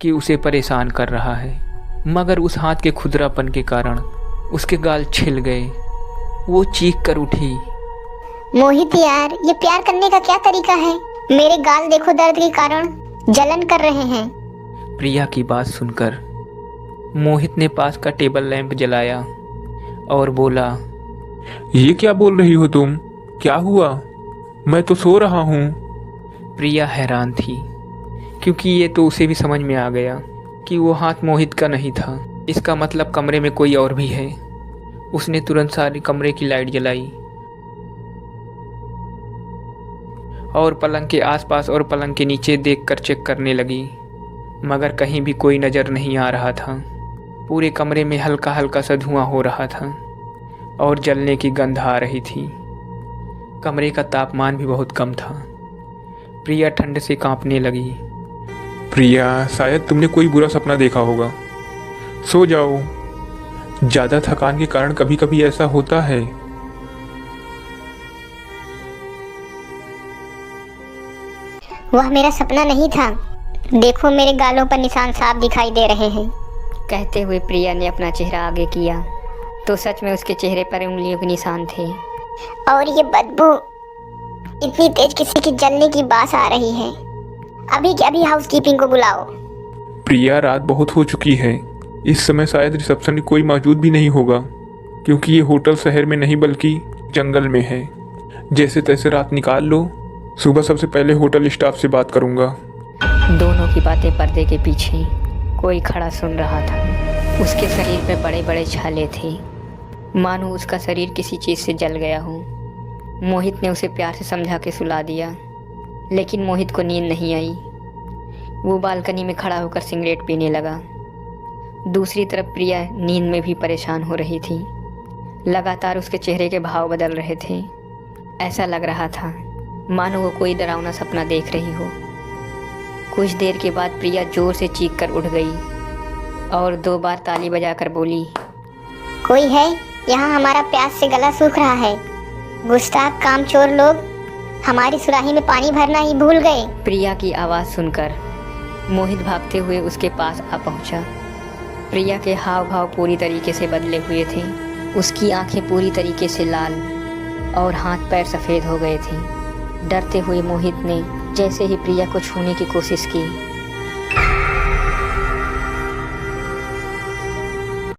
कि उसे परेशान कर रहा है, मगर उस हाथ के खुरदरापन के कारण उसके गाल छिल गए। वो चीख कर उठी। मोहित यार, ये प्यार करने का क्या तरीका है? मेरे गाल देखो, दर्द के कारण जलन कर रहे हैं। प्रिया की बात सुनकर मोहित ने पास का टेबल लैंप जलाया और बोला, ये क्या बोल रही हो तुम? क्या हुआ? मैं तो सो रहा हूँ। प्रिया हैरान थी, क्योंकि ये तो उसे भी समझ में आ गया कि वो हाथ मोहित का नहीं था। इसका मतलब कमरे में कोई और भी है। उसने तुरंत सारी कमरे की लाइट जलाई और पलंग के आसपास और पलंग के नीचे देखकर चेक करने लगी, मगर कहीं भी कोई नज़र नहीं आ रहा था। पूरे कमरे में हल्का हल्का सा धुआं हो रहा था और जलने की गंध आ रही थी। कमरे का तापमान भी बहुत कम था। प्रिया ठंड से कांपने लगी। प्रिया, शायद तुमने कोई बुरा सपना देखा होगा। सो जाओ। ज़्यादा थकान के कारण कभी कभी ऐसा होता है। वह मेरा सपना नहीं था। देखो, मेरे गालों पर निशान साफ दिखाई दे रहे हैं। कहते हुए प्रिया ने अपना चेहरा आगे किया तो सच में उसके चेहरे पर उंगलियों के निशान थे। और ये बदबू इतनी तेज, किसी की जलने की बास आ रही है। अभी के अभी हाउसकीपिंग को बुलाओ। प्रिया, रात बहुत हो चुकी है। इस समय शायद रिसेप्शन में कोई मौजूद भी नहीं होगा, क्योंकि ये होटल शहर में नहीं बल्कि जंगल में है। जैसे तैसे रात निकाल लो। सुबह सबसे पहले होटल स्टाफ से बात करूंगा। दोनों की बातें पर्दे के पीछे कोई खड़ा सुन रहा था। उसके शरीर पे बड़े बड़े छाले थे, मानो उसका शरीर किसी चीज़ से जल गया हो। मोहित ने उसे प्यार से समझा के सुला दिया, लेकिन मोहित को नींद नहीं आई। वो बालकनी में खड़ा होकर सिगरेट पीने लगा। दूसरी तरफ प्रिया नींद में भी परेशान हो रही थी। लगातार उसके चेहरे के भाव बदल रहे थे। ऐसा लग रहा था मानो वो कोई डरावना सपना देख रही हो। कुछ देर के बाद प्रिया जोर से चीख कर उठ गई और 2 बार ताली बजाकर बोली, कोई है? यहाँ हमारा प्यास से गला सूख रहा है। गुस्ताख कामचोर लोग हमारी सुराही में पानी भरना ही भूल गए। प्रिया की आवाज़ सुनकर मोहित भागते हुए उसके पास आ पहुंचा। प्रिया के हाव भाव पूरी तरीके से बदले हुए थे। उसकी आंखें पूरी तरीके से लाल और हाथ पैर सफ़ेद हो गए थे। डरते हुए मोहित ने जैसे ही प्रिया को छूने की कोशिश की,